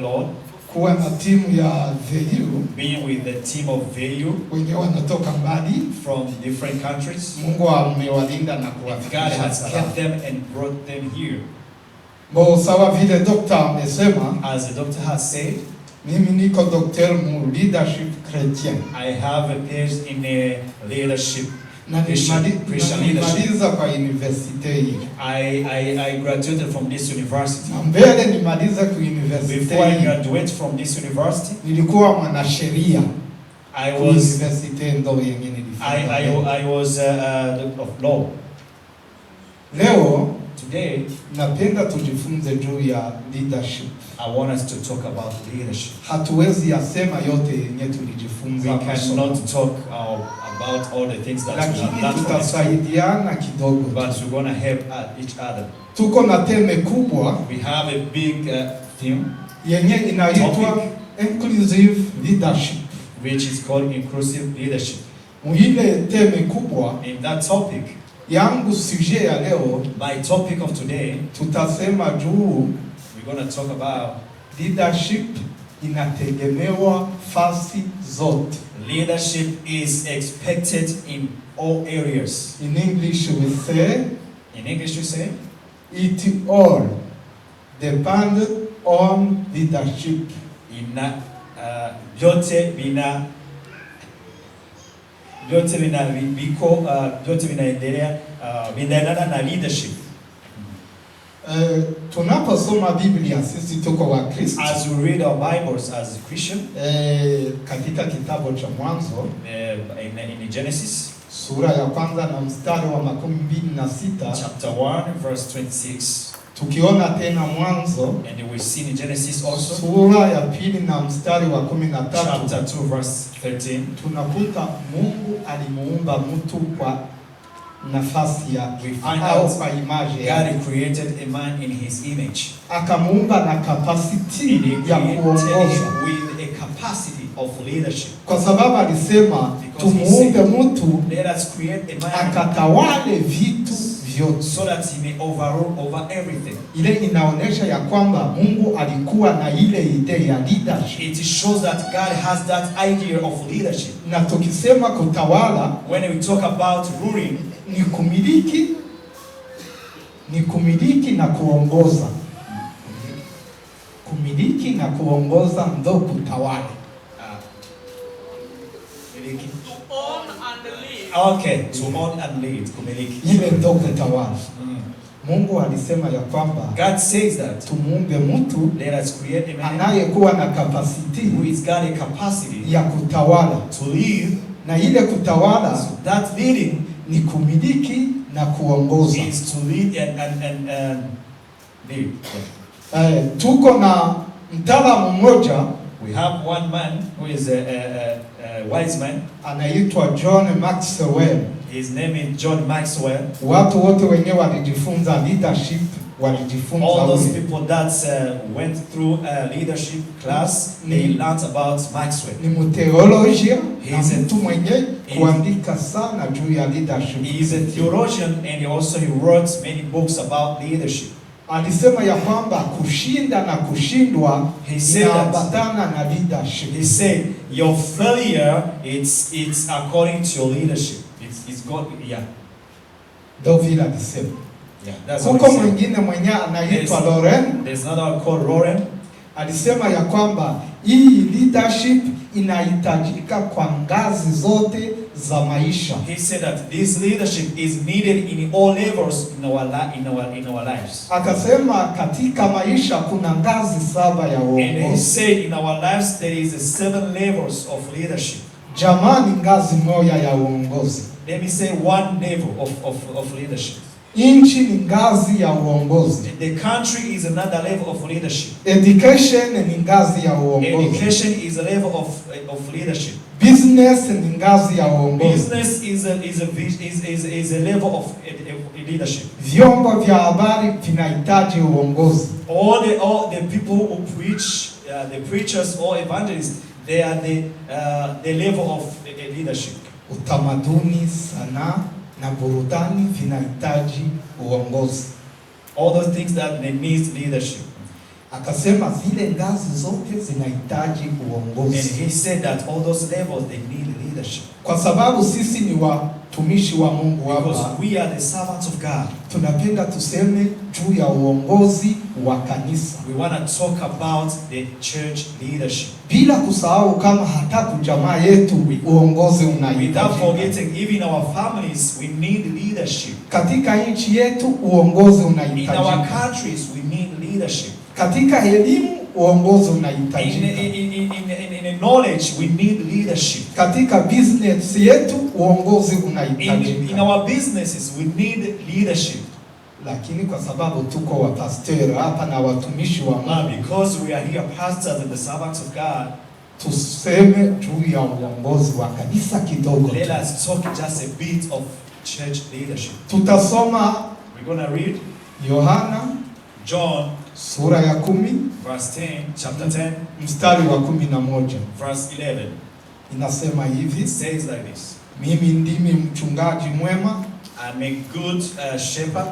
Lord, kuwa na timu ya VU, being with the team of VU, wenye wanatoka mbali from different countries. Mungu amewalinda na God kuwafikisha has salama. kept them and brought them here. Bo sawa vile dokta amesema, As the doctor has said, mimi niko docteur mu leadership chrétien. I have a PhD in leadership, Na Christian leadership. nilimaliza kwa university hii. I graduated from this university. Na mbele nimaliza kwa university Before I hii, graduate from this university, nilikuwa mwanasheria. I Kwa was university ndo yenye nilifanya. I was of law. Leo Today, napenda tujifunze juu ya leadership. I want us to talk about leadership. Hatuwezi yasema yote yenye tulijifunza We masomo, cannot talk about all the things that we have lakini learned from this, tutasaidiana kidogo. but we're going to help each other. Tuko na teme kubwa We have a big theme, yenye inaitwa Topic. inclusive leadership. which is called inclusive leadership. Muhile teme kubwa In that topic, yangu suje ya leo, my topic of today, tutasema juu we're going to talk about leadership inategemewa fasi zote. leadership is expected in all areas. In English we say In English, we say, it all depend on leadership. vyote vinaendelea vinaendana na leadership. Tunaposoma Biblia sisi tuko wa Kristo, As we read our Bibles as a Christian, katika kitabu cha Mwanzo in Genesis sura ya kwanza na mstari wa 26, chapter 1 verse 26, tukiona tena Mwanzo and we see in Genesis also sura ya pili na mstari wa 13, chapter 2 verse 13, tunakuta Mungu alimuumba mtu kwa nafasi ya we find au out kwa image yake, God created a man in his image, akamuumba na and capacity he ya created kuongoza, him with a capacity of leadership. kwa sababu alisema tumuumbe mtu Let us create a man akatawale vitu vyote. so that he may overrule over everything. Ile inaonyesha ya kwamba Mungu alikuwa na ile idea ya leadership. It shows that God has that idea of leadership. Na tukisema kutawala When we talk about ruling, ni kumiliki na kuongoza. Kumiliki na kuongoza ndo kutawala. To own and lead. okay, to own and lead, kumiliki. Ile ndo kutawala. Mungu alisema ya kwamba God says that tumuumbe mtu let us create a man anayekuwa na capacity who is got a capacity ya kutawala. to lead. Na ile kutawala So that leading ni kumiliki na kuongoza. is to lead and lead. Tuko na mtaalamu mmoja We have one man who is a wise man. anaitwa John Maxwell. His name is John Maxwell. Watu wote wenyewe walijifunza leadership, walijifunza All those ule. people that went through a leadership class, they learned about Maxwell. Ni mteolojia na He's a- mtu mwenye kuandika sana juu ya leadership. He is a theologian, and he wrote many books about leadership. Alisema ya kwamba kushinda na kushindwa He said that- inaambatana na leadership. He said, "Your failure, it's according to your leadership. It's God." Yeah, Ndio vile alisema. yeah. That's what Huko he said. mwingine mwenye anaitwa Yes. Loren There's another one called Lauren. alisema ya kwamba hii leadership inahitajika kwa ngazi zote za maisha. He said that this leadership is needed in all levels in our lives. Akasema katika maisha kuna ngazi 7 ya And he uongozi. said in our lives there is 7 levels of leadership. Jamani, ngazi moja ya uongozi. Let me say one level of leadership. Nchi ni ngazi ya uongozi. The country is another level of leadership. Education ni ngazi ya uongozi. Education is a level of leadership. Business ni ngazi ya uongozi. Business is a level of leadership. Vyombo vya habari vinahitaji uongozi. All the people who preach, the preachers or evangelists, they are the level of leadership. Utamaduni, sanaa na burudani vinahitaji uongozi. All those things that they need leadership. Akasema zile ngazi zote zinahitaji And uongozi. he said that all those levels, they need leadership. Kwa sababu sisi ni watumishi wa Mungu Because hapa, we are the servants of God. tunapenda tuseme juu ya uongozi wa kanisa, We want to talk about the church leadership. bila kusahau kama hata kujamaa yetu uongozi Without unahitajika. forgetting, even our families, we need leadership. Katika nchi yetu uongozi In our unahitajika. countries, we need leadership. Katika elimu uongozi In unahitajika. knowledge, we need leadership. Katika business yetu uongozi In unahitajika. our businesses, we need leadership. Lakini kwa sababu tuko wapastori hapa na watumishi wa But Mungu, because we are here pastors and the servants of God, tuseme juu ya uongozi wa kanisa kidogo let tu. us talk just a bit of church leadership. Tutasoma We're going to read Yohana John sura ya 10 verse 10, chapter 10, mstari wa 11. verse 11. Inasema hivi: It says like this: mimi ndimi mchungaji mwema. I'm a good shepherd.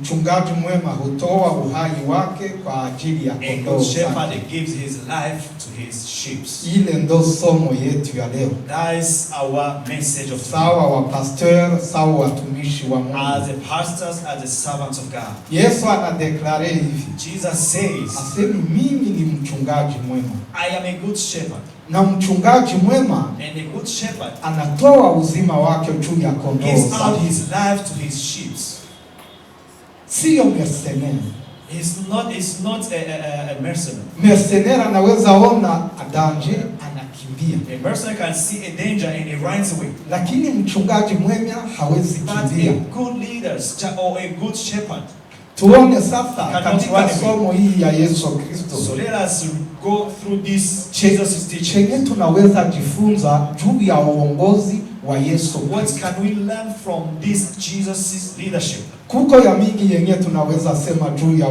Mchungaji mwema hutoa uhai wake kwa ajili ya A kondoo good shepherd zake. that gives his life to his sheep. Ile ndo somo yetu ya leo. That is our message of today. Sawa wa pastor, sawa watumishi wa As Mungu. the pastors, as the servants of God. Yesu anadeklare hivi, Jesus says, asemi mimi ni mchungaji mwema, I am a good shepherd. na mchungaji mwema And a good shepherd anatoa uzima wake juu ya kondoo gives out zake. his life to his sheep. Sio mercenary. He's not a mercenary. Mercenary anaweza ona danger anakimbia, A mercenary can see a danger and he runs away. lakini mchungaji mwema hawezi But kimbia. a good leader or a good shepherd. Tuone sasa Cannot katika run away. somo hii ya Yesu Kristo So let us go through this Jesus' teaching. chenye tunaweza jifunza juu ya uongozi wa Yesu What Kristo. can we learn from this Jesus' leadership? Kuko ya mingi yenye tunaweza sema juu ya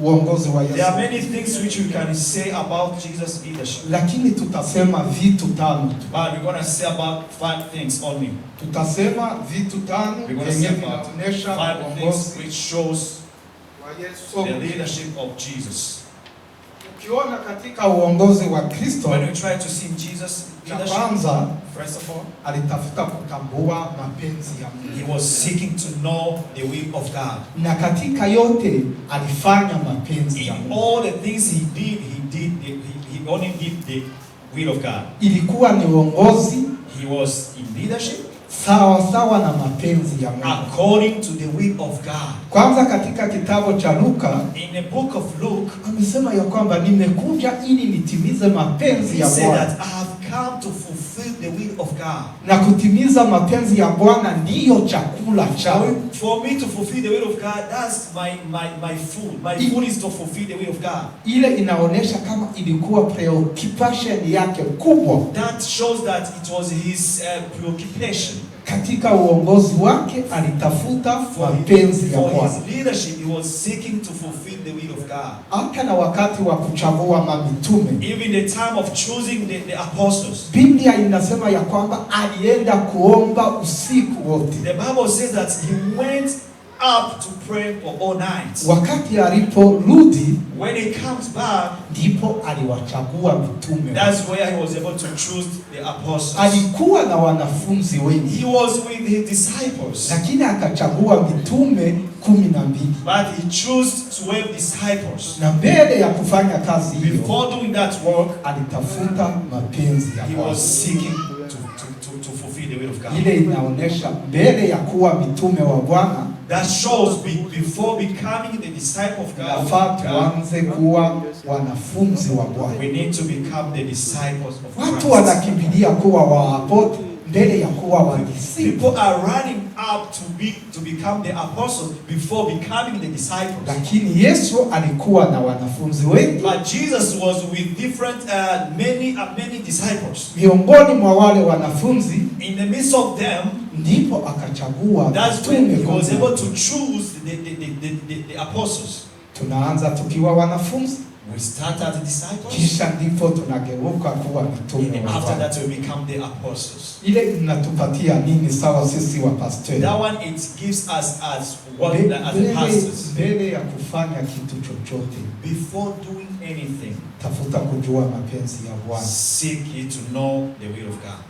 uongozi wa There are Yesu, many things which we can say about Jesus' leadership. lakini tutasema vitu tano tu. But we're going to say about 5 things only. Tutasema vitu tano We're going to yenye say about vinaonyesha 5 things uongozi which shows wa Yesu. the leadership of Jesus. Ukiona katika uongozi wa Kristo, When we try to see Jesus' cha leadership, kwanza first of all, alitafuta kutambua mapenzi ya Mungu, he was seeking to know the will of God. na katika yote alifanya mapenzi ya In Mungu. all the things he only did the will of God. Ilikuwa ni uongozi He was in leadership sawa sawa na mapenzi ya Mungu. according to the will of God. Kwanza katika kitabu cha Luka In the book of Luke, amesema ya kwamba nimekuja ili nitimize mapenzi he ya said Bwana, that I have come to fulfill the will of God. na kutimiza mapenzi ya Bwana ndiyo chakula chao. For me to fulfill the will of God, that's my food. My food is to fulfill the will of God. Ile inaonyesha kama ilikuwa preoccupation yake kubwa That shows that it was his preoccupation. katika uongozi wake, alitafuta mapenzi ya For Bwana. his leadership, he was seeking to fulfill the will of God. Hata na wakati wa kuchagua mamitume, Even the time of choosing the apostles, Biblia inasema ya kwamba alienda kuomba usiku wote. the Bible says that he went up to pray for all night. Wakati aliporudi When he comes back, ndipo aliwachagua mitume. that's where he was able to choose the apostles. Alikuwa na wanafunzi wengi, He was with his disciples, lakini akachagua mitume 12. but he chose 12 disciples. Na mbele ya kufanya kazi hiyo Before doing that work, alitafuta mapenzi ya he Bwana. was seeking to fulfill the will of God. Ile inaonyesha mbele ya kuwa mitume wa Bwana That shows before becoming the disciple of nafaa God, tuanze kuwa wanafunzi wa Bwana. we need to become the disciples of Watu Christ. wanakimbilia kuwa waapoti mbele ya kuwa wadisipu, People are running up to become the apostles before becoming the disciples. lakini Yesu alikuwa na wanafunzi wengi. But Jesus was with different, many disciples. Miongoni mwa wale wanafunzi In the midst of them, ndipo akachagua that's when mitume he was kumi. able to choose the apostles. Tunaanza tukiwa wanafunzi, We start as disciples. kisha ndipo tunageuka kuwa mitume And wa after Bwana. that we become the apostles. Ile inatupatia nini sawa sisi wa pastor? That one, it gives us as what as the pastors. Mbele ya kufanya kitu chochote, Before doing anything, tafuta kujua mapenzi ya Bwana. seek ye to know the will of God.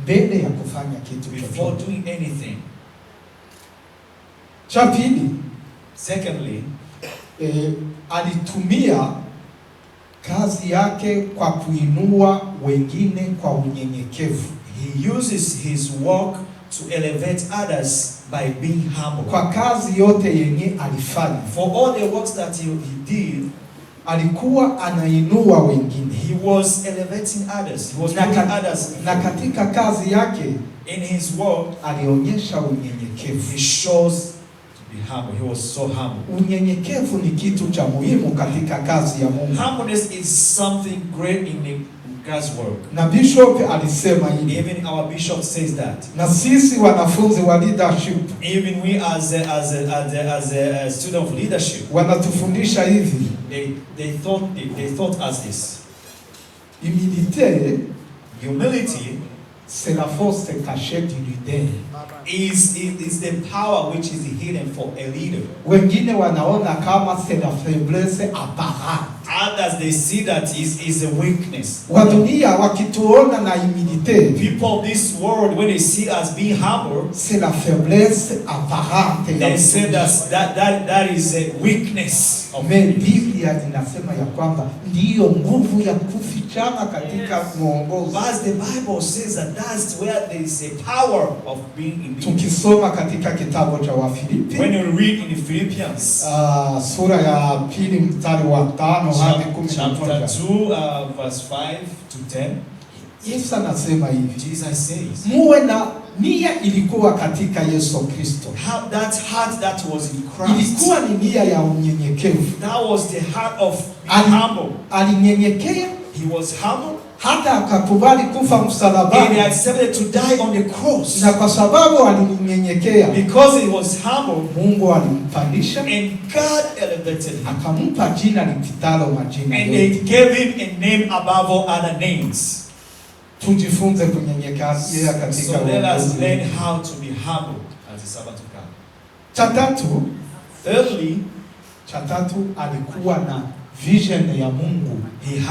Mbele ya kufanya kitu Before chochote. doing anything. Cha pili, Secondly, alitumia kazi yake kwa kuinua wengine kwa unyenyekevu. he uses his work to elevate others by being humble. Kwa kazi yote yenye alifanya, For all the works that he did, alikuwa anainua wengine. he was elevating others. He was Na, putting ka, others. na katika kazi yake In his work, alionyesha unyenyekevu. he shows to be humble. He was so humble. Unyenyekevu ni kitu cha muhimu katika kazi ya Mungu. Humbleness is something great in God's work. Na bishop alisema hivi. Even our bishop says that. Na sisi wanafunzi wa leadership, Even we as a student of leadership, wanatufundisha hivi. they taught us this. Humilité, Humility c'est la force cachée du leader. is the power which is hidden for a leader. Wengine wanaona kama c'est la faiblesse apparente. Others, they see that is a weakness. Wa dunia wakituona na humilité, People of this world, when they see us being humble, c'est la faiblesse apparente. they say that is a weakness. Mais Biblia inasema ya kwamba ndiyo nguvu ya kufichana katika mwongozo. But the Bible says that's where there is a power of being in the. Tukisoma katika kitabu cha Wafilipi, When you read in the Philippians, sura ya pili mstari wa 5 hadi chapter 11, 2, verse 5 to 10, Yesu anasema hivi, Jesus says, muwe na nia ilikuwa katika Yesu Kristo. have that heart that was in Christ. Ilikuwa ni nia ya unyenyekevu. That was the heart of being humble. Alinyenyekea He was humble hata akakubali kufa and he msalabani, accepted to die on the cross. na kwa sababu alinyenyekea, Because he was humble, Mungu alimpandisha and God elevated him. akampa jina lipitalo majina And they yote. gave him a name above all other names. Tujifunze kunyenyekea katika So let us uongozi. learn how to be humble as a servant of God. Cha tatu, Thirdly, alikuwa na vision ya Mungu. he had